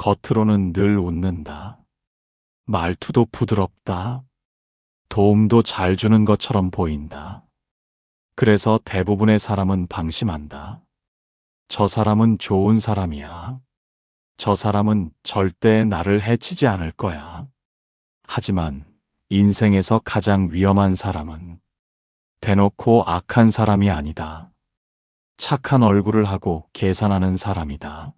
겉으로는 늘 웃는다. 말투도 부드럽다. 도움도 잘 주는 것처럼 보인다. 그래서 대부분의 사람은 방심한다. 저 사람은 좋은 사람이야. 저 사람은 절대 나를 해치지 않을 거야. 하지만 인생에서 가장 위험한 사람은 대놓고 악한 사람이 아니다. 착한 얼굴을 하고 계산하는 사람이다.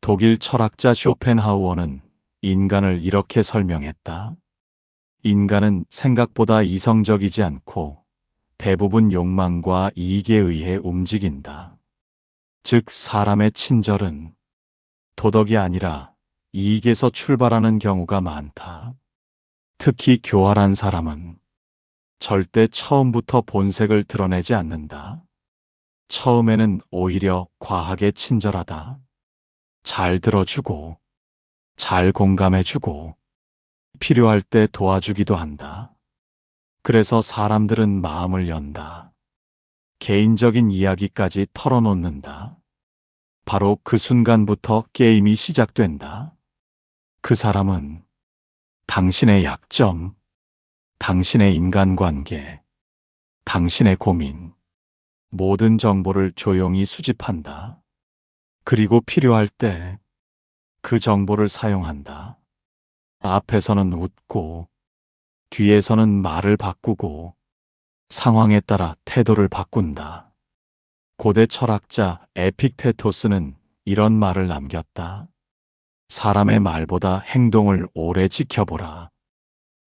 독일 철학자 쇼펜하우어는 인간을 이렇게 설명했다. 인간은 생각보다 이성적이지 않고 대부분 욕망과 이익에 의해 움직인다. 즉, 사람의 친절은 도덕이 아니라 이익에서 출발하는 경우가 많다. 특히 교활한 사람은 절대 처음부터 본색을 드러내지 않는다. 처음에는 오히려 과하게 친절하다. 잘 들어주고, 잘 공감해주고, 필요할 때 도와주기도 한다. 그래서 사람들은 마음을 연다. 개인적인 이야기까지 털어놓는다. 바로 그 순간부터 게임이 시작된다. 그 사람은 당신의 약점, 당신의 인간관계, 당신의 고민, 모든 정보를 조용히 수집한다. 그리고 필요할 때 그 정보를 사용한다. 앞에서는 웃고, 뒤에서는 말을 바꾸고, 상황에 따라 태도를 바꾼다. 고대 철학자 에픽테토스는 이런 말을 남겼다. 사람의 말보다 행동을 오래 지켜보라.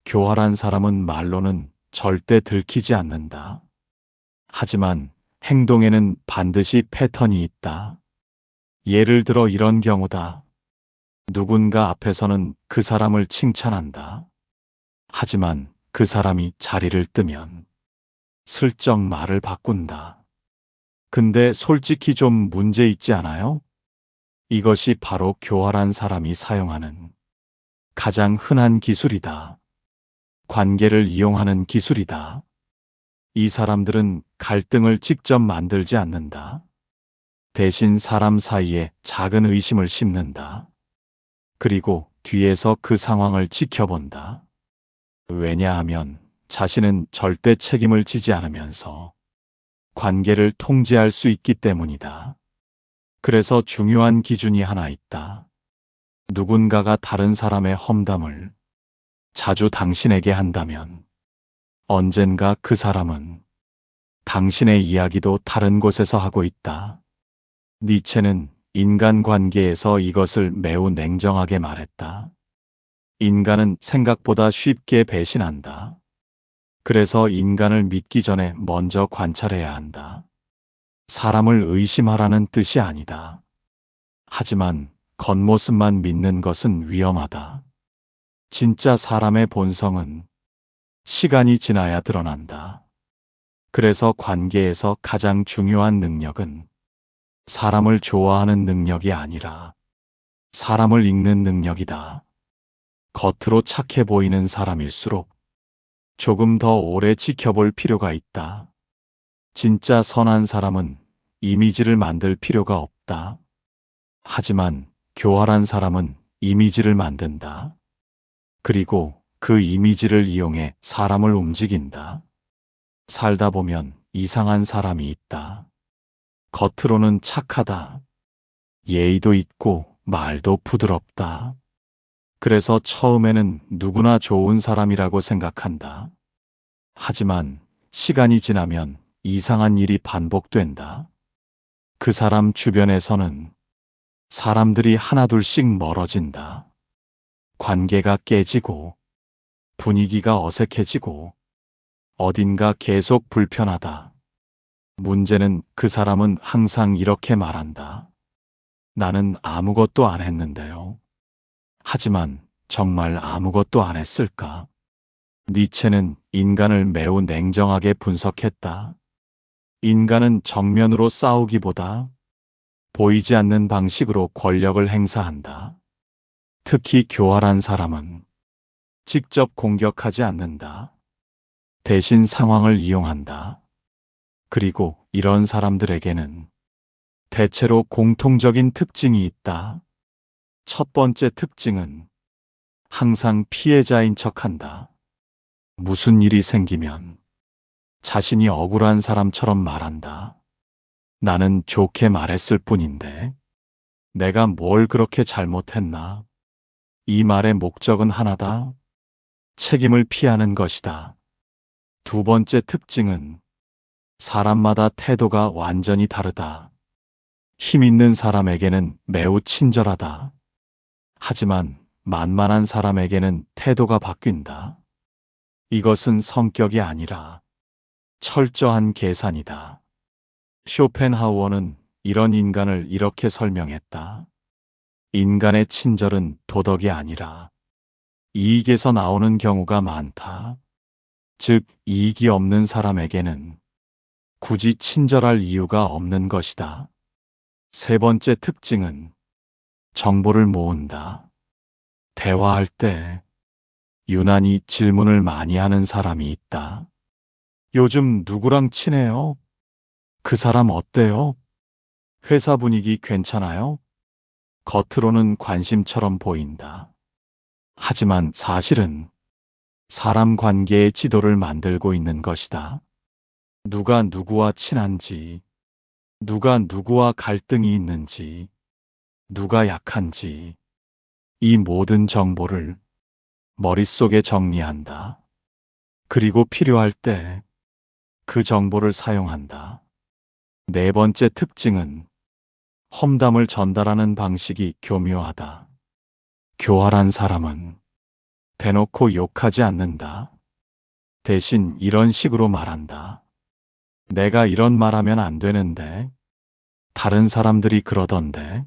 교활한 사람은 말로는 절대 들키지 않는다. 하지만 행동에는 반드시 패턴이 있다. 예를 들어 이런 경우다. 누군가 앞에서는 그 사람을 칭찬한다. 하지만 그 사람이 자리를 뜨면 슬쩍 말을 바꾼다. 근데 솔직히 좀 문제 있지 않아요? 이것이 바로 교활한 사람이 사용하는 가장 흔한 기술이다. 관계를 이용하는 기술이다. 이 사람들은 갈등을 직접 만들지 않는다. 대신 사람 사이에 작은 의심을 심는다. 그리고 뒤에서 그 상황을 지켜본다. 왜냐하면 자신은 절대 책임을 지지 않으면서 관계를 통제할 수 있기 때문이다. 그래서 중요한 기준이 하나 있다. 누군가가 다른 사람의 험담을 자주 당신에게 한다면 언젠가 그 사람은 당신의 이야기도 다른 곳에서 하고 있다. 니체는 인간관계에서 이것을 매우 냉정하게 말했다. 인간은 생각보다 쉽게 배신한다. 그래서 인간을 믿기 전에 먼저 관찰해야 한다. 사람을 의심하라는 뜻이 아니다. 하지만 겉모습만 믿는 것은 위험하다. 진짜 사람의 본성은 시간이 지나야 드러난다. 그래서 관계에서 가장 중요한 능력은 사람을 좋아하는 능력이 아니라 사람을 읽는 능력이다. 겉으로 착해 보이는 사람일수록 조금 더 오래 지켜볼 필요가 있다. 진짜 선한 사람은 이미지를 만들 필요가 없다. 하지만 교활한 사람은 이미지를 만든다. 그리고 그 이미지를 이용해 사람을 움직인다. 살다 보면 이상한 사람이 있다. 겉으로는 착하다. 예의도 있고 말도 부드럽다. 그래서 처음에는 누구나 좋은 사람이라고 생각한다. 하지만 시간이 지나면 이상한 일이 반복된다. 그 사람 주변에서는 사람들이 하나둘씩 멀어진다. 관계가 깨지고 분위기가 어색해지고 어딘가 계속 불편하다. 문제는 그 사람은 항상 이렇게 말한다. 나는 아무것도 안 했는데요. 하지만 정말 아무것도 안 했을까? 니체는 인간을 매우 냉정하게 분석했다. 인간은 정면으로 싸우기보다 보이지 않는 방식으로 권력을 행사한다. 특히 교활한 사람은 직접 공격하지 않는다. 대신 상황을 이용한다. 그리고 이런 사람들에게는 대체로 공통적인 특징이 있다. 첫 번째 특징은 항상 피해자인 척한다. 무슨 일이 생기면 자신이 억울한 사람처럼 말한다. 나는 좋게 말했을 뿐인데 내가 뭘 그렇게 잘못했나? 이 말의 목적은 하나다. 책임을 피하는 것이다. 두 번째 특징은 사람마다 태도가 완전히 다르다. 힘 있는 사람에게는 매우 친절하다. 하지만 만만한 사람에게는 태도가 바뀐다. 이것은 성격이 아니라 철저한 계산이다. 쇼펜하우어는 이런 인간을 이렇게 설명했다. 인간의 친절은 도덕이 아니라 이익에서 나오는 경우가 많다. 즉, 이익이 없는 사람에게는 굳이 친절할 이유가 없는 것이다. 세 번째 특징은 정보를 모은다. 대화할 때 유난히 질문을 많이 하는 사람이 있다. 요즘 누구랑 친해요? 그 사람 어때요? 회사 분위기 괜찮아요? 겉으로는 관심처럼 보인다. 하지만 사실은 사람 관계의 지도를 만들고 있는 것이다. 누가 누구와 친한지, 누가 누구와 갈등이 있는지, 누가 약한지, 이 모든 정보를 머릿속에 정리한다. 그리고 필요할 때 그 정보를 사용한다. 네 번째 특징은 험담을 전달하는 방식이 교묘하다. 교활한 사람은 대놓고 욕하지 않는다. 대신 이런 식으로 말한다. 내가 이런 말하면 안 되는데, 다른 사람들이 그러던데.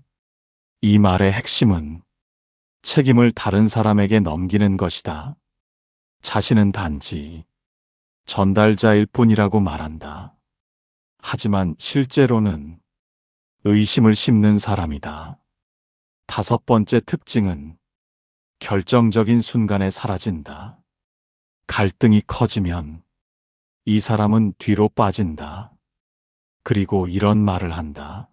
이 말의 핵심은 책임을 다른 사람에게 넘기는 것이다. 자신은 단지 전달자일 뿐이라고 말한다. 하지만 실제로는 의심을 심는 사람이다. 다섯 번째 특징은 결정적인 순간에 사라진다. 갈등이 커지면 이 사람은 뒤로 빠진다. 그리고 이런 말을 한다.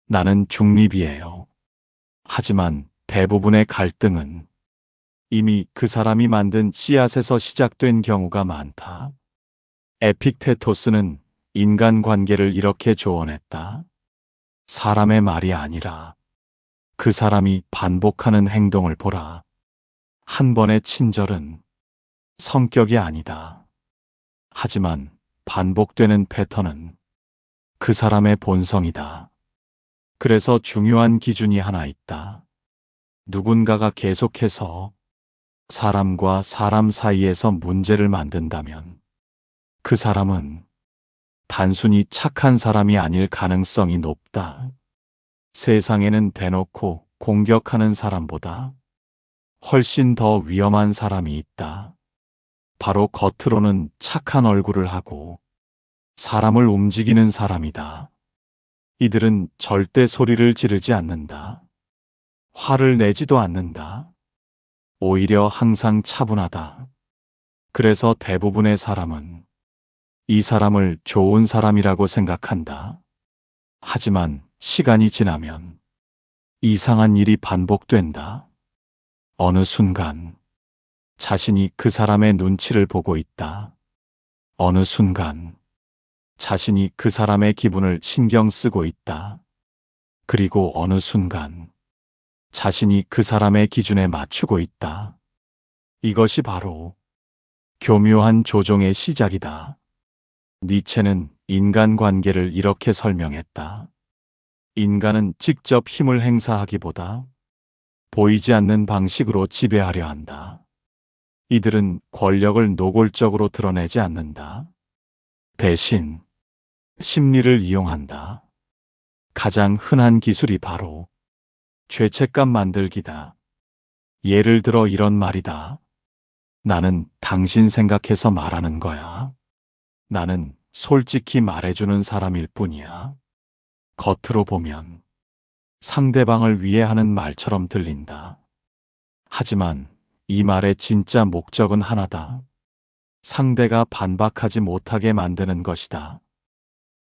나는 중립이에요. 하지만 대부분의 갈등은 이미 그 사람이 만든 씨앗에서 시작된 경우가 많다. 에픽테토스는 인간관계를 이렇게 조언했다. 사람의 말이 아니라 그 사람이 반복하는 행동을 보라. 한 번의 친절은 성격이 아니다. 하지만 반복되는 패턴은 그 사람의 본성이다. 그래서 중요한 기준이 하나 있다. 누군가가 계속해서 사람과 사람 사이에서 문제를 만든다면 그 사람은 단순히 착한 사람이 아닐 가능성이 높다. 세상에는 대놓고 공격하는 사람보다 훨씬 더 위험한 사람이 있다. 바로 겉으로는 착한 얼굴을 하고 사람을 움직이는 사람이다. 이들은 절대 소리를 지르지 않는다. 화를 내지도 않는다. 오히려 항상 차분하다. 그래서 대부분의 사람은 이 사람을 좋은 사람이라고 생각한다. 하지만 시간이 지나면 이상한 일이 반복된다. 어느 순간 자신이 그 사람의 눈치를 보고 있다. 어느 순간 자신이 그 사람의 기분을 신경 쓰고 있다. 그리고 어느 순간 자신이 그 사람의 기준에 맞추고 있다. 이것이 바로 교묘한 조종의 시작이다. 니체는 인간관계를 이렇게 설명했다. 인간은 직접 힘을 행사하기보다 보이지 않는 방식으로 지배하려 한다. 이들은 권력을 노골적으로 드러내지 않는다. 대신 심리를 이용한다. 가장 흔한 기술이 바로 죄책감 만들기다. 예를 들어 이런 말이다. 나는 당신 생각해서 말하는 거야. 나는 솔직히 말해주는 사람일 뿐이야. 겉으로 보면 상대방을 위해 하는 말처럼 들린다. 하지만 이 말의 진짜 목적은 하나다. 상대가 반박하지 못하게 만드는 것이다.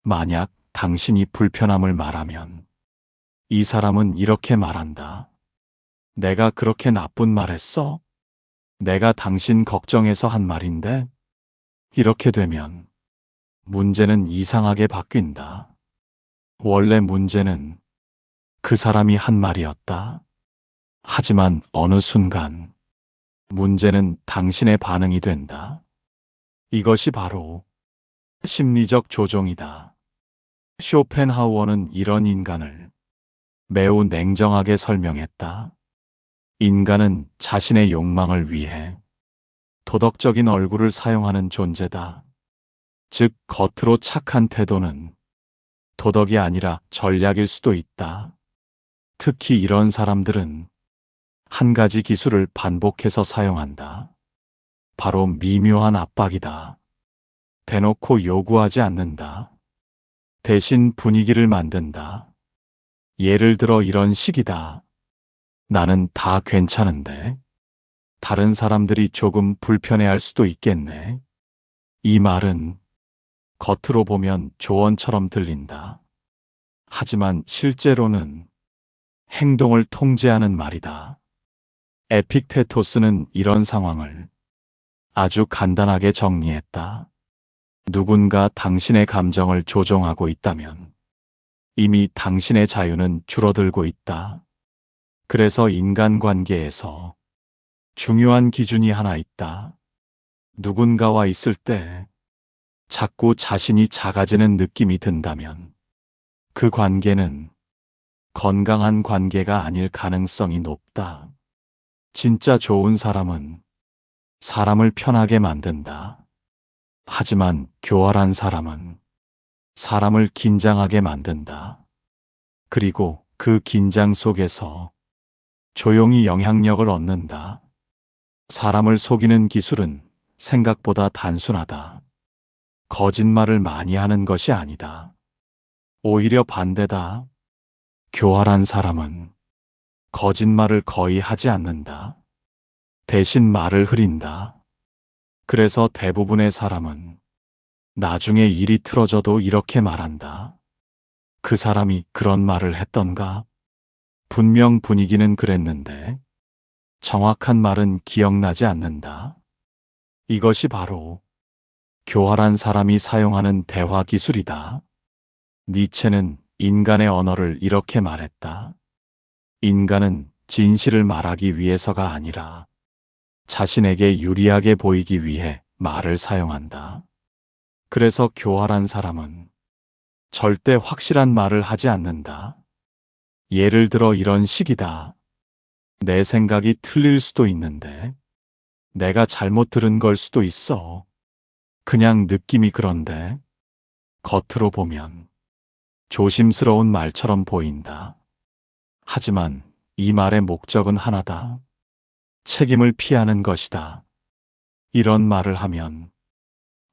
만약 당신이 불편함을 말하면 이 사람은 이렇게 말한다. 내가 그렇게 나쁜 말 했어? 내가 당신 걱정해서 한 말인데? 이렇게 되면 문제는 이상하게 바뀐다. 원래 문제는 그 사람이 한 말이었다. 하지만 어느 순간 문제는 당신의 반응이 된다. 이것이 바로 심리적 조종이다. 쇼펜하우어는 이런 인간을 매우 냉정하게 설명했다. 인간은 자신의 욕망을 위해 도덕적인 얼굴을 사용하는 존재다. 즉, 겉으로 착한 태도는 도덕이 아니라 전략일 수도 있다. 특히 이런 사람들은 한 가지 기술을 반복해서 사용한다. 바로 미묘한 압박이다. 대놓고 요구하지 않는다. 대신 분위기를 만든다. 예를 들어 이런 식이다. 나는 다 괜찮은데 다른 사람들이 조금 불편해할 수도 있겠네. 이 말은 겉으로 보면 조언처럼 들린다. 하지만 실제로는 행동을 통제하는 말이다. 에픽테토스는 이런 상황을 아주 간단하게 정리했다. 누군가 당신의 감정을 조종하고 있다면 이미 당신의 자유는 줄어들고 있다. 그래서 인간관계에서 중요한 기준이 하나 있다. 누군가와 있을 때 자꾸 자신이 작아지는 느낌이 든다면 그 관계는 건강한 관계가 아닐 가능성이 높다. 진짜 좋은 사람은 사람을 편하게 만든다. 하지만 교활한 사람은 사람을 긴장하게 만든다. 그리고 그 긴장 속에서 조용히 영향력을 얻는다. 사람을 속이는 기술은 생각보다 단순하다. 거짓말을 많이 하는 것이 아니다. 오히려 반대다. 교활한 사람은 거짓말을 거의 하지 않는다. 대신 말을 흐린다. 그래서 대부분의 사람은 나중에 일이 틀어져도 이렇게 말한다. 그 사람이 그런 말을 했던가? 분명 분위기는 그랬는데 정확한 말은 기억나지 않는다. 이것이 바로 교활한 사람이 사용하는 대화 기술이다. 니체는 인간의 언어를 이렇게 말했다. 인간은 진실을 말하기 위해서가 아니라 자신에게 유리하게 보이기 위해 말을 사용한다. 그래서 교활한 사람은 절대 확실한 말을 하지 않는다. 예를 들어 이런 식이다. 내 생각이 틀릴 수도 있는데 내가 잘못 들은 걸 수도 있어. 그냥 느낌이 그런데 겉으로 보면 조심스러운 말처럼 보인다. 하지만 이 말의 목적은 하나다. 책임을 피하는 것이다. 이런 말을 하면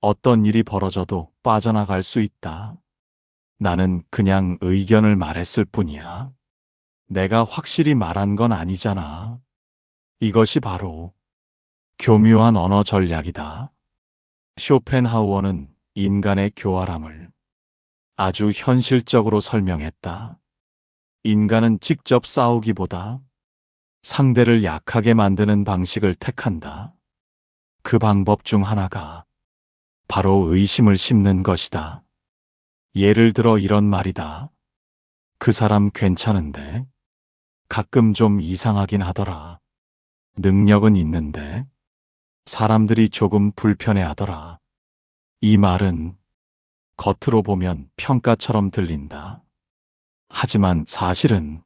어떤 일이 벌어져도 빠져나갈 수 있다. 나는 그냥 의견을 말했을 뿐이야. 내가 확실히 말한 건 아니잖아. 이것이 바로 교묘한 언어 전략이다. 쇼펜하우어는 인간의 교활함을 아주 현실적으로 설명했다. 인간은 직접 싸우기보다 상대를 약하게 만드는 방식을 택한다. 그 방법 중 하나가 바로 의심을 심는 것이다. 예를 들어 이런 말이다. 그 사람 괜찮은데 가끔 좀 이상하긴 하더라. 능력은 있는데 사람들이 조금 불편해하더라. 이 말은 겉으로 보면 평가처럼 들린다. 하지만 사실은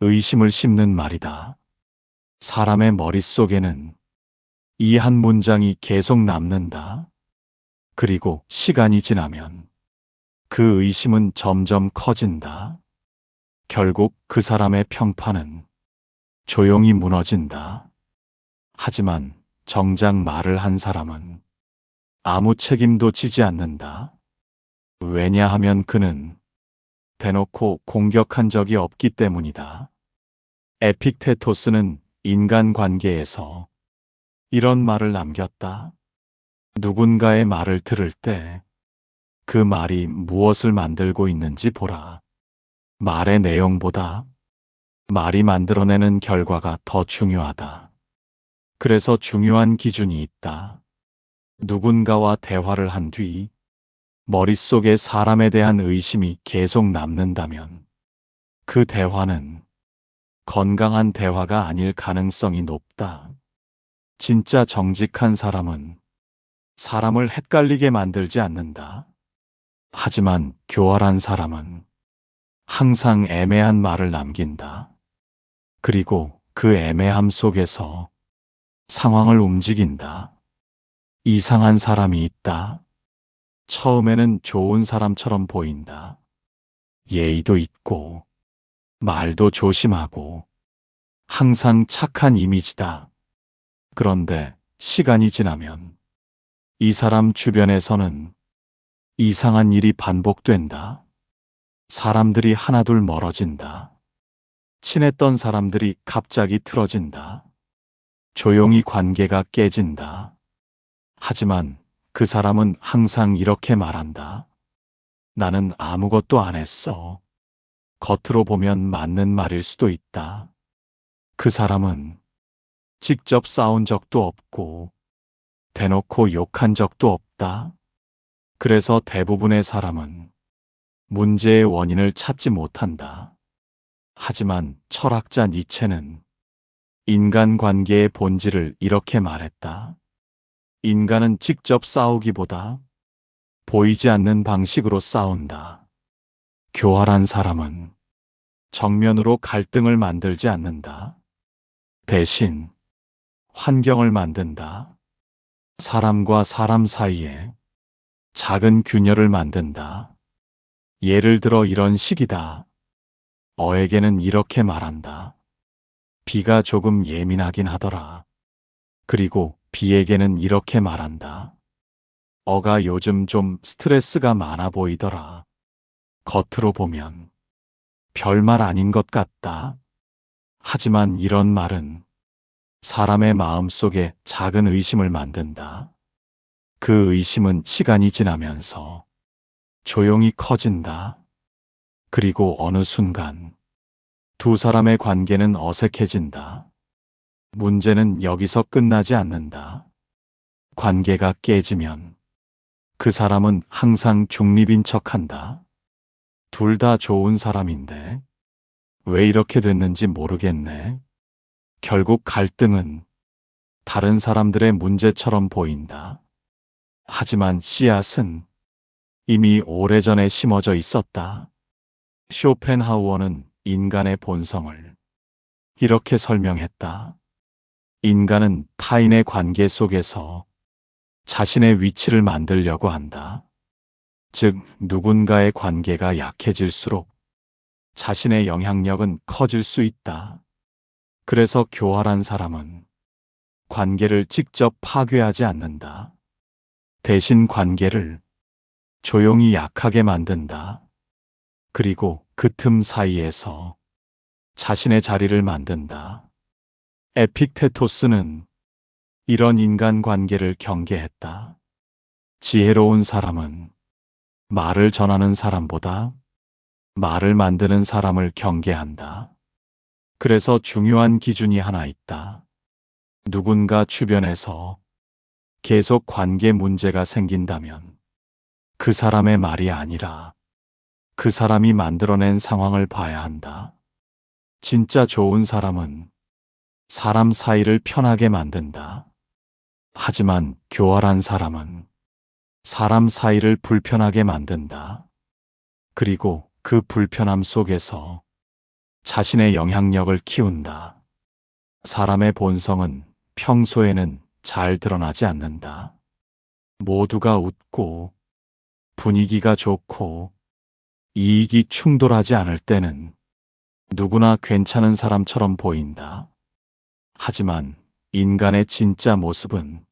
의심을 심는 말이다. 사람의 머릿속에는 이 한 문장이 계속 남는다. 그리고 시간이 지나면 그 의심은 점점 커진다. 결국 그 사람의 평판은 조용히 무너진다. 하지만 정작 말을 한 사람은 아무 책임도 지지 않는다. 왜냐하면 그는 대놓고 공격한 적이 없기 때문이다. 에픽테토스는 인간관계에서 이런 말을 남겼다. 누군가의 말을 들을 때 그 말이 무엇을 만들고 있는지 보라. 말의 내용보다 말이 만들어내는 결과가 더 중요하다. 그래서 중요한 기준이 있다. 누군가와 대화를 한 뒤 머릿속에 사람에 대한 의심이 계속 남는다면 그 대화는 건강한 대화가 아닐 가능성이 높다. 진짜 정직한 사람은 사람을 헷갈리게 만들지 않는다. 하지만 교활한 사람은 항상 애매한 말을 남긴다. 그리고 그 애매함 속에서 상황을 움직인다. 이상한 사람이 있다. 처음에는 좋은 사람처럼 보인다. 예의도 있고, 말도 조심하고, 항상 착한 이미지다. 그런데 시간이 지나면 이 사람 주변에서는 이상한 일이 반복된다. 사람들이 하나둘 멀어진다. 친했던 사람들이 갑자기 틀어진다. 조용히 관계가 깨진다. 하지만 그 사람은 항상 이렇게 말한다. 나는 아무것도 안 했어. 겉으로 보면 맞는 말일 수도 있다. 그 사람은 직접 싸운 적도 없고 대놓고 욕한 적도 없다. 그래서 대부분의 사람은 문제의 원인을 찾지 못한다. 하지만 철학자 니체는 인간관계의 본질을 이렇게 말했다. 인간은 직접 싸우기보다 보이지 않는 방식으로 싸운다. 교활한 사람은 정면으로 갈등을 만들지 않는다. 대신 환경을 만든다. 사람과 사람 사이에 작은 균열을 만든다. 예를 들어 이런 식이다. 어에게는 이렇게 말한다. B가 조금 예민하긴 하더라. 그리고 B에게는 이렇게 말한다. 어가 요즘 좀 스트레스가 많아 보이더라. 겉으로 보면 별말 아닌 것 같다. 하지만 이런 말은 사람의 마음속에 작은 의심을 만든다. 그 의심은 시간이 지나면서 조용히 커진다. 그리고 어느 순간 두 사람의 관계는 어색해진다. 문제는 여기서 끝나지 않는다. 관계가 깨지면 그 사람은 항상 중립인 척한다. 둘 다 좋은 사람인데 왜 이렇게 됐는지 모르겠네. 결국 갈등은 다른 사람들의 문제처럼 보인다. 하지만 씨앗은 이미 오래전에 심어져 있었다. 쇼펜하우어는 인간의 본성을 이렇게 설명했다. 인간은 타인의 관계 속에서 자신의 위치를 만들려고 한다. 즉, 누군가의 관계가 약해질수록 자신의 영향력은 커질 수 있다. 그래서 교활한 사람은 관계를 직접 파괴하지 않는다. 대신 관계를 조용히 약하게 만든다. 그리고 그 틈 사이에서 자신의 자리를 만든다. 에픽테토스는 이런 인간관계를 경계했다. 지혜로운 사람은 말을 전하는 사람보다 말을 만드는 사람을 경계한다. 그래서 중요한 기준이 하나 있다. 누군가 주변에서 계속 관계 문제가 생긴다면 그 사람의 말이 아니라 그 사람이 만들어낸 상황을 봐야 한다. 진짜 좋은 사람은 사람 사이를 편하게 만든다. 하지만 교활한 사람은 사람 사이를 불편하게 만든다. 그리고 그 불편함 속에서 자신의 영향력을 키운다. 사람의 본성은 평소에는 잘 드러나지 않는다. 모두가 웃고 분위기가 좋고 이익이 충돌하지 않을 때는 누구나 괜찮은 사람처럼 보인다. 하지만 인간의 진짜 모습은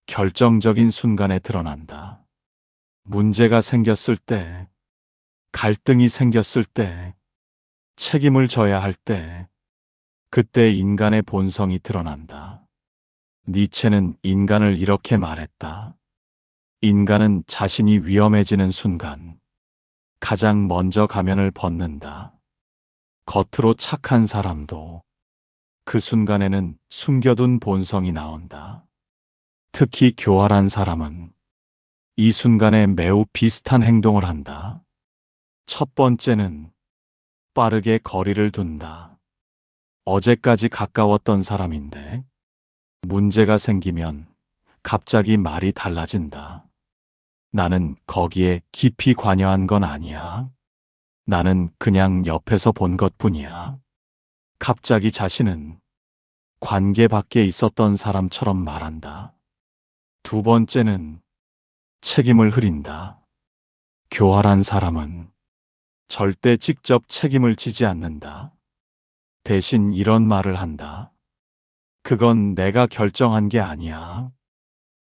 결정적인 순간에 드러난다. 문제가 생겼을 때, 갈등이 생겼을 때, 책임을 져야 할 때, 그때 인간의 본성이 드러난다. 니체는 인간을 이렇게 말했다. 인간은 자신이 위험해지는 순간 가장 먼저 가면을 벗는다. 겉으로 착한 사람도 그 순간에는 숨겨둔 본성이 나온다. 특히 교활한 사람은 이 순간에 매우 비슷한 행동을 한다. 첫 번째는 빠르게 거리를 둔다. 어제까지 가까웠던 사람인데 문제가 생기면 갑자기 말이 달라진다. 나는 거기에 깊이 관여한 건 아니야. 나는 그냥 옆에서 본 것뿐이야. 갑자기 자신은 관계 밖에 있었던 사람처럼 말한다. 두 번째는 책임을 흐린다. 교활한 사람은 절대 직접 책임을 지지 않는다. 대신 이런 말을 한다. 그건 내가 결정한 게 아니야.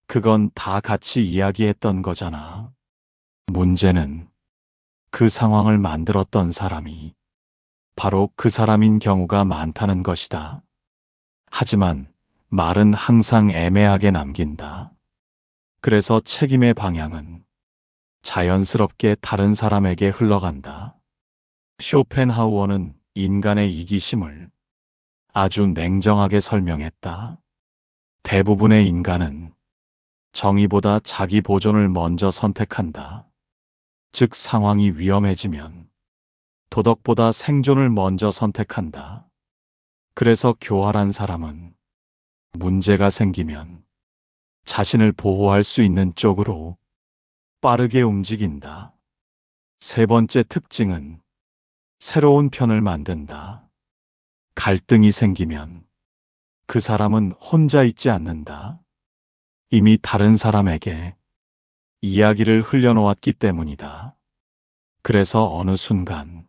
그건 다 같이 이야기했던 거잖아. 문제는 그 상황을 만들었던 사람이 바로 그 사람인 경우가 많다는 것이다. 하지만 말은 항상 애매하게 남긴다. 그래서 책임의 방향은 자연스럽게 다른 사람에게 흘러간다. 쇼펜하우어는 인간의 이기심을 아주 냉정하게 설명했다. 대부분의 인간은 정의보다 자기 보존을 먼저 선택한다. 즉 상황이 위험해지면 도덕보다 생존을 먼저 선택한다. 그래서 교활한 사람은 문제가 생기면 자신을 보호할 수 있는 쪽으로 빠르게 움직인다. 세 번째 특징은 새로운 편을 만든다. 갈등이 생기면 그 사람은 혼자 있지 않는다. 이미 다른 사람에게 이야기를 흘려놓았기 때문이다. 그래서 어느 순간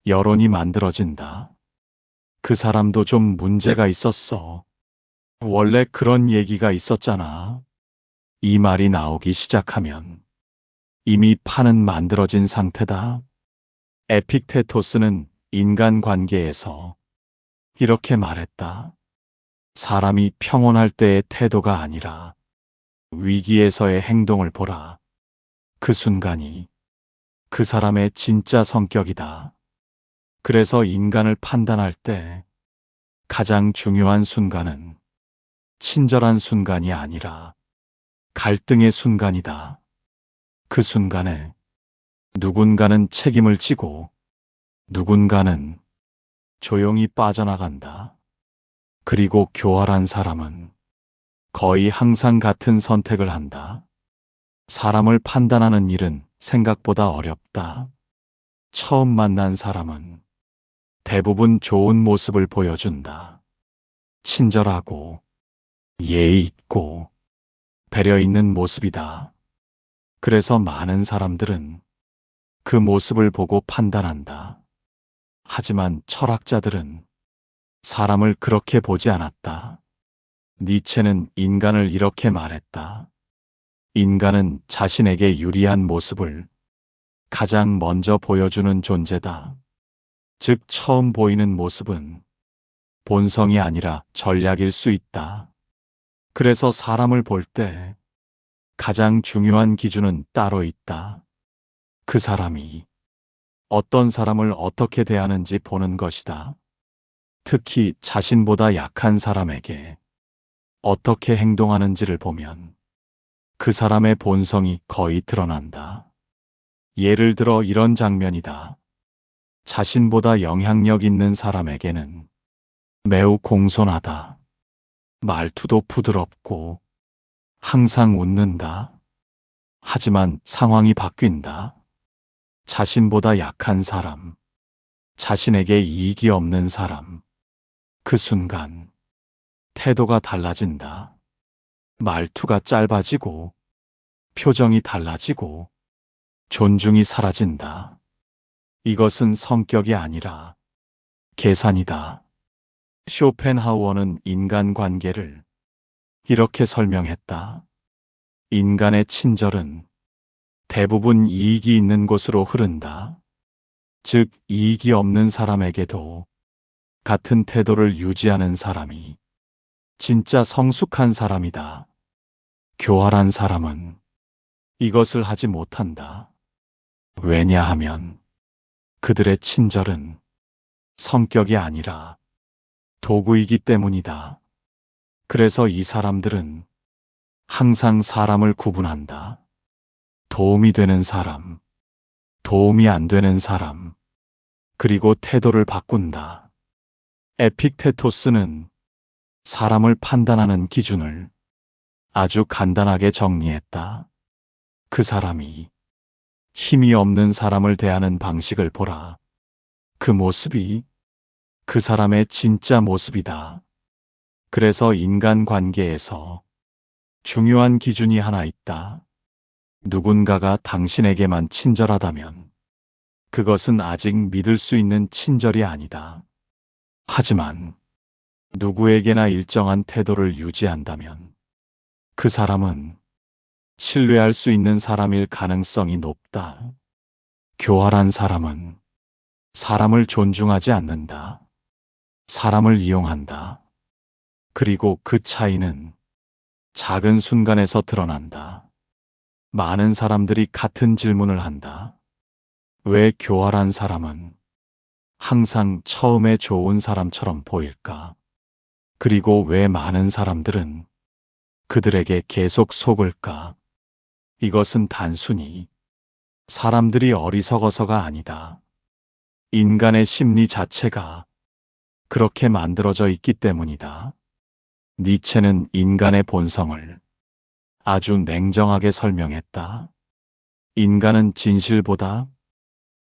여론이 만들어진다. 그 사람도 좀 문제가 있었어. 원래 그런 얘기가 있었잖아. 이 말이 나오기 시작하면 이미 판은 만들어진 상태다. 에픽테토스는 인간관계에서 이렇게 말했다. 사람이 평온할 때의 태도가 아니라 위기에서의 행동을 보라. 그 순간이 그 사람의 진짜 성격이다. 그래서 인간을 판단할 때 가장 중요한 순간은 친절한 순간이 아니라 갈등의 순간이다. 그 순간에 누군가는 책임을 지고 누군가는 조용히 빠져나간다. 그리고 교활한 사람은 거의 항상 같은 선택을 한다. 사람을 판단하는 일은 생각보다 어렵다. 처음 만난 사람은 대부분 좋은 모습을 보여준다. 친절하고 예의 있고 배려 있는 모습이다. 그래서 많은 사람들은 그 모습을 보고 판단한다. 하지만 철학자들은 사람을 그렇게 보지 않았다. 니체는 인간을 이렇게 말했다. 인간은 자신에게 유리한 모습을 가장 먼저 보여주는 존재다. 즉, 처음 보이는 모습은 본성이 아니라 전략일 수 있다. 그래서 사람을 볼 때 가장 중요한 기준은 따로 있다. 그 사람이 어떤 사람을 어떻게 대하는지 보는 것이다. 특히 자신보다 약한 사람에게 어떻게 행동하는지를 보면 그 사람의 본성이 거의 드러난다. 예를 들어 이런 장면이다. 자신보다 영향력 있는 사람에게는 매우 공손하다. 말투도 부드럽고 항상 웃는다. 하지만 상황이 바뀐다. 자신보다 약한 사람, 자신에게 이익이 없는 사람. 그 순간 태도가 달라진다. 말투가 짧아지고 표정이 달라지고 존중이 사라진다. 이것은 성격이 아니라 계산이다. 쇼펜하우어는 인간관계를 이렇게 설명했다. 인간의 친절은 대부분 이익이 있는 곳으로 흐른다. 즉, 이익이 없는 사람에게도 같은 태도를 유지하는 사람이 진짜 성숙한 사람이다. 교활한 사람은 이것을 하지 못한다. 왜냐하면 그들의 친절은 성격이 아니라 도구이기 때문이다. 그래서 이 사람들은 항상 사람을 구분한다. 도움이 되는 사람, 도움이 안 되는 사람, 그리고 태도를 바꾼다. 에픽테토스는 사람을 판단하는 기준을 아주 간단하게 정리했다. 그 사람이 힘이 없는 사람을 대하는 방식을 보라. 그 모습이 그 사람의 진짜 모습이다. 그래서 인간관계에서 중요한 기준이 하나 있다. 누군가가 당신에게만 친절하다면 그것은 아직 믿을 수 있는 친절이 아니다. 하지만 누구에게나 일정한 태도를 유지한다면 그 사람은 신뢰할 수 있는 사람일 가능성이 높다. 교활한 사람은 사람을 존중하지 않는다. 사람을 이용한다. 그리고 그 차이는 작은 순간에서 드러난다. 많은 사람들이 같은 질문을 한다. 왜 교활한 사람은 항상 처음에 좋은 사람처럼 보일까? 그리고 왜 많은 사람들은 그들에게 계속 속을까? 이것은 단순히 사람들이 어리석어서가 아니다. 인간의 심리 자체가 그렇게 만들어져 있기 때문이다. 니체는 인간의 본성을 아주 냉정하게 설명했다. 인간은 진실보다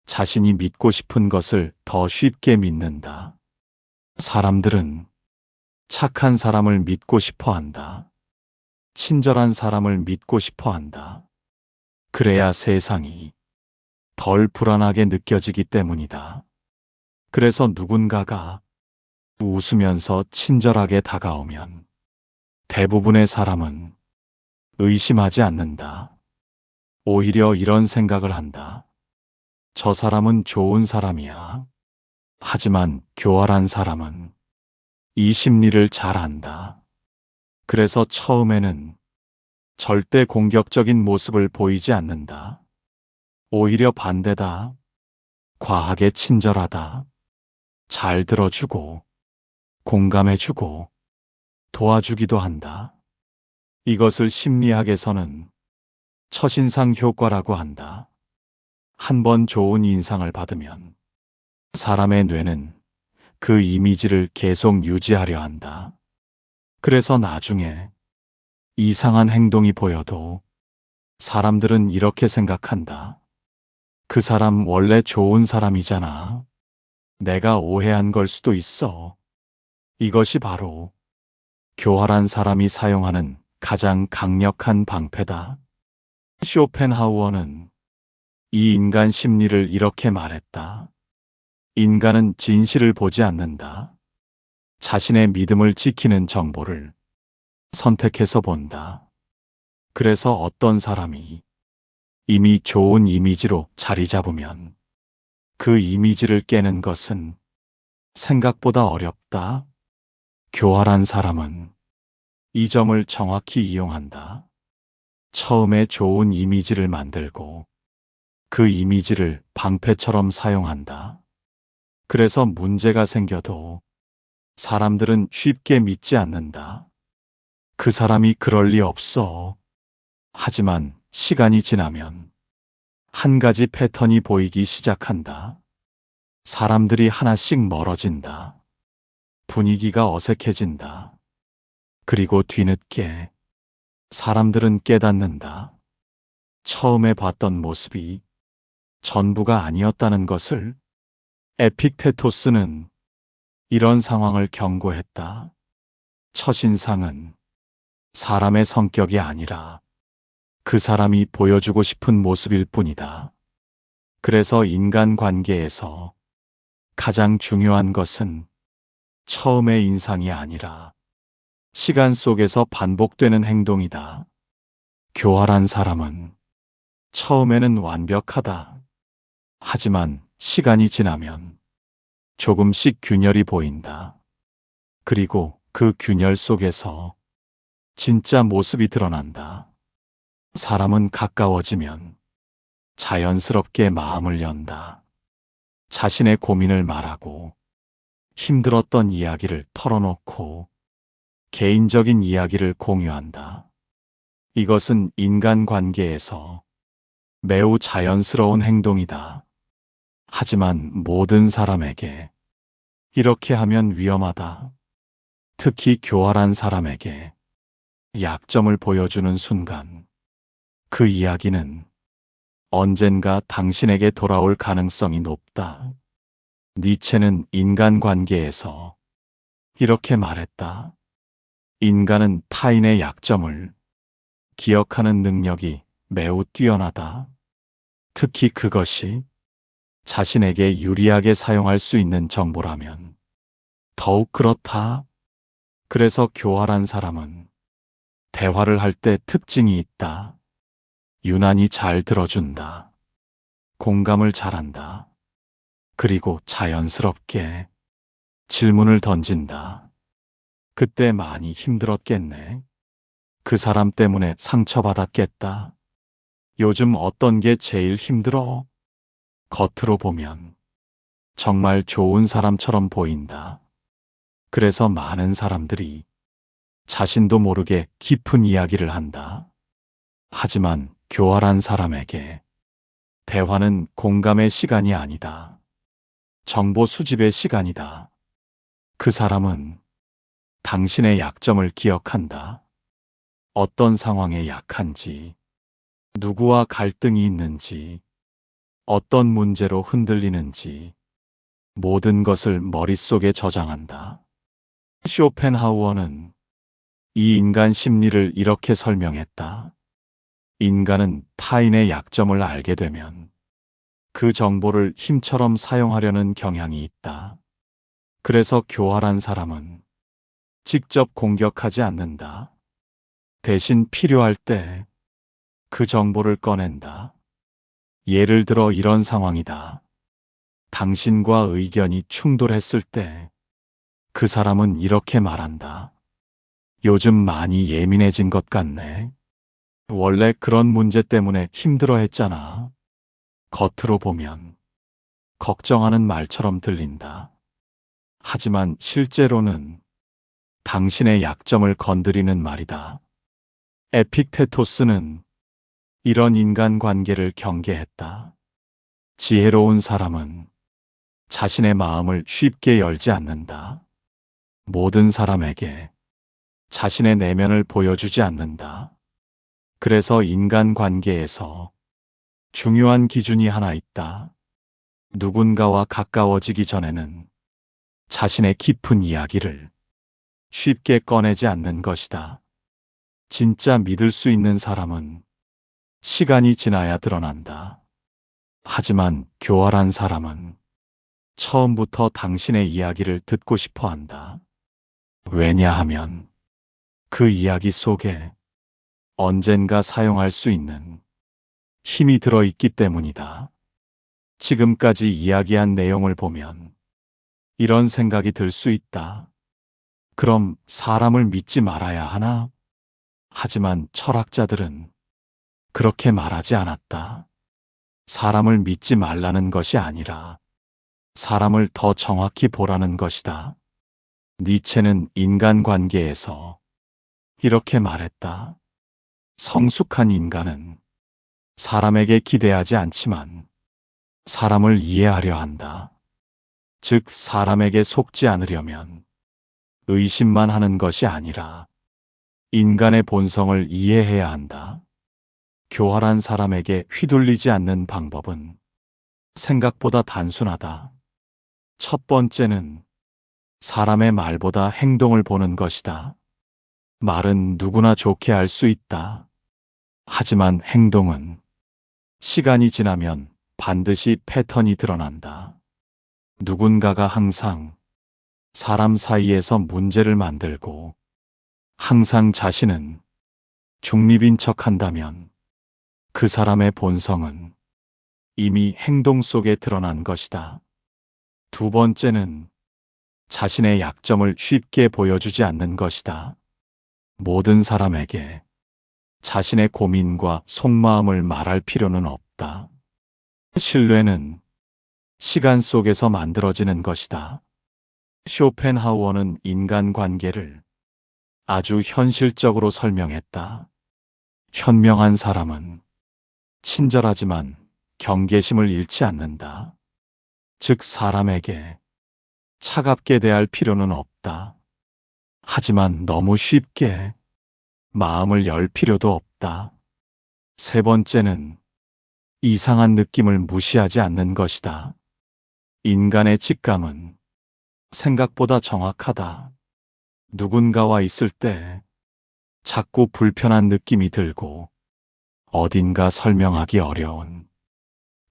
자신이 믿고 싶은 것을 더 쉽게 믿는다. 사람들은 착한 사람을 믿고 싶어 한다. 친절한 사람을 믿고 싶어 한다. 그래야 세상이 덜 불안하게 느껴지기 때문이다. 그래서 누군가가 웃으면서 친절하게 다가오면 대부분의 사람은 의심하지 않는다. 오히려 이런 생각을 한다. 저 사람은 좋은 사람이야. 하지만 교활한 사람은 이 심리를 잘 안다. 그래서 처음에는 절대 공격적인 모습을 보이지 않는다. 오히려 반대다. 과하게 친절하다. 잘 들어주고 공감해주고 도와주기도 한다. 이것을 심리학에서는 첫인상 효과라고 한다. 한 번 좋은 인상을 받으면 사람의 뇌는 그 이미지를 계속 유지하려 한다. 그래서 나중에 이상한 행동이 보여도 사람들은 이렇게 생각한다. 그 사람 원래 좋은 사람이잖아. 내가 오해한 걸 수도 있어. 이것이 바로 교활한 사람이 사용하는 가장 강력한 방패다. 쇼펜하우어는 이 인간 심리를 이렇게 말했다. 인간은 진실을 보지 않는다. 자신의 믿음을 지키는 정보를 선택해서 본다. 그래서 어떤 사람이 이미 좋은 이미지로 자리 잡으면 그 이미지를 깨는 것은 생각보다 어렵다. 교활한 사람은 이 점을 정확히 이용한다. 처음에 좋은 이미지를 만들고 그 이미지를 방패처럼 사용한다. 그래서 문제가 생겨도 사람들은 쉽게 믿지 않는다. 그 사람이 그럴 리 없어. 하지만 시간이 지나면 한 가지 패턴이 보이기 시작한다. 사람들이 하나씩 멀어진다. 분위기가 어색해진다. 그리고 뒤늦게 사람들은 깨닫는다. 처음에 봤던 모습이 전부가 아니었다는 것을. 에픽테토스는 이런 상황을 경고했다. 첫인상은 사람의 성격이 아니라 그 사람이 보여주고 싶은 모습일 뿐이다. 그래서 인간관계에서 가장 중요한 것은 처음의 인상이 아니라 시간 속에서 반복되는 행동이다. 교활한 사람은 처음에는 완벽하다. 하지만 시간이 지나면 조금씩 균열이 보인다. 그리고 그 균열 속에서 진짜 모습이 드러난다. 사람은 가까워지면 자연스럽게 마음을 연다. 자신의 고민을 말하고 힘들었던 이야기를 털어놓고 개인적인 이야기를 공유한다. 이것은 인간관계에서 매우 자연스러운 행동이다. 하지만 모든 사람에게 이렇게 하면 위험하다. 특히 교활한 사람에게 약점을 보여주는 순간 그 이야기는 언젠가 당신에게 돌아올 가능성이 높다. 니체는 인간관계에서 이렇게 말했다. 인간은 타인의 약점을 기억하는 능력이 매우 뛰어나다. 특히 그것이 자신에게 유리하게 사용할 수 있는 정보라면 더욱 그렇다. 그래서 교활한 사람은 대화를 할 때 특징이 있다. 유난히 잘 들어준다. 공감을 잘한다. 그리고 자연스럽게 질문을 던진다. 그때 많이 힘들었겠네. 그 사람 때문에 상처받았겠다. 요즘 어떤 게 제일 힘들어? 겉으로 보면 정말 좋은 사람처럼 보인다. 그래서 많은 사람들이 자신도 모르게 깊은 이야기를 한다. 하지만 교활한 사람에게 대화는 공감의 시간이 아니다. 정보 수집의 시간이다. 그 사람은 당신의 약점을 기억한다. 어떤 상황에 약한지, 누구와 갈등이 있는지, 어떤 문제로 흔들리는지, 모든 것을 머릿속에 저장한다. 쇼펜하우어는 이 인간 심리를 이렇게 설명했다. 인간은 타인의 약점을 알게 되면 그 정보를 힘처럼 사용하려는 경향이 있다. 그래서 교활한 사람은 직접 공격하지 않는다. 대신 필요할 때 그 정보를 꺼낸다. 예를 들어 이런 상황이다. 당신과 의견이 충돌했을 때 그 사람은 이렇게 말한다. 요즘 많이 예민해진 것 같네. 원래 그런 문제 때문에 힘들어했잖아. 겉으로 보면 걱정하는 말처럼 들린다. 하지만 실제로는 당신의 약점을 건드리는 말이다. 에픽테토스는 이런 인간관계를 경계했다. 지혜로운 사람은 자신의 마음을 쉽게 열지 않는다. 모든 사람에게 자신의 내면을 보여주지 않는다. 그래서 인간관계에서 중요한 기준이 하나 있다. 누군가와 가까워지기 전에는 자신의 깊은 이야기를 쉽게 꺼내지 않는 것이다. 진짜 믿을 수 있는 사람은 시간이 지나야 드러난다. 하지만 교활한 사람은 처음부터 당신의 이야기를 듣고 싶어 한다. 왜냐하면 그 이야기 속에 언젠가 사용할 수 있는 힘이 들어있기 때문이다. 지금까지 이야기한 내용을 보면 이런 생각이 들 수 있다. 그럼 사람을 믿지 말아야 하나? 하지만 철학자들은 그렇게 말하지 않았다. 사람을 믿지 말라는 것이 아니라 사람을 더 정확히 보라는 것이다. 니체는 인간관계에서 이렇게 말했다. 성숙한 인간은 사람에게 기대하지 않지만 사람을 이해하려 한다. 즉, 사람에게 속지 않으려면 의심만 하는 것이 아니라 인간의 본성을 이해해야 한다. 교활한 사람에게 휘둘리지 않는 방법은 생각보다 단순하다. 첫 번째는 사람의 말보다 행동을 보는 것이다. 말은 누구나 좋게 할 수 있다. 하지만 행동은 시간이 지나면 반드시 패턴이 드러난다. 누군가가 항상 사람 사이에서 문제를 만들고 항상 자신은 중립인 척 한다면 그 사람의 본성은 이미 행동 속에 드러난 것이다. 두 번째는 자신의 약점을 쉽게 보여주지 않는 것이다. 모든 사람에게 자신의 고민과 속마음을 말할 필요는 없다. 신뢰는 시간 속에서 만들어지는 것이다. 쇼펜하우어는 인간관계를 아주 현실적으로 설명했다. 현명한 사람은 친절하지만 경계심을 잃지 않는다. 즉, 사람에게 차갑게 대할 필요는 없다. 하지만 너무 쉽게 마음을 열 필요도 없다. 세 번째는 이상한 느낌을 무시하지 않는 것이다. 인간의 직감은 생각보다 정확하다. 누군가와 있을 때 자꾸 불편한 느낌이 들고 어딘가 설명하기 어려운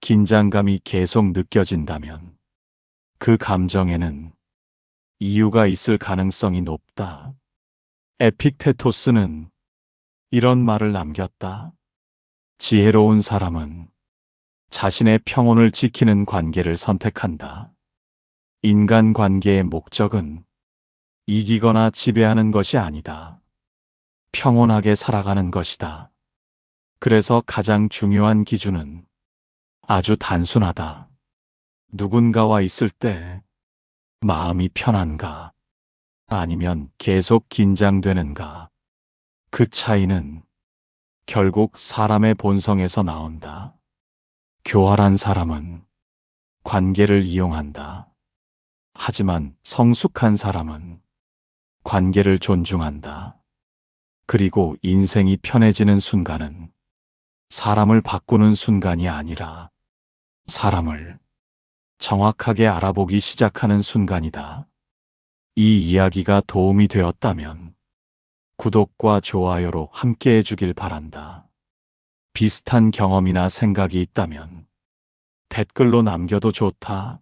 긴장감이 계속 느껴진다면 그 감정에는 이유가 있을 가능성이 높다. 에픽테토스는 이런 말을 남겼다. 지혜로운 사람은 자신의 평온을 지키는 관계를 선택한다. 인간관계의 목적은 이기거나 지배하는 것이 아니다. 평온하게 살아가는 것이다. 그래서 가장 중요한 기준은 아주 단순하다. 누군가와 있을 때 마음이 편한가? 아니면 계속 긴장되는가? 그 차이는 결국 사람의 본성에서 나온다. 교활한 사람은 관계를 이용한다. 하지만 성숙한 사람은 관계를 존중한다. 그리고 인생이 편해지는 순간은 사람을 바꾸는 순간이 아니라 사람을 정확하게 알아보기 시작하는 순간이다. 이 이야기가 도움이 되었다면 구독과 좋아요로 함께 해주길 바란다. 비슷한 경험이나 생각이 있다면 댓글로 남겨도 좋다.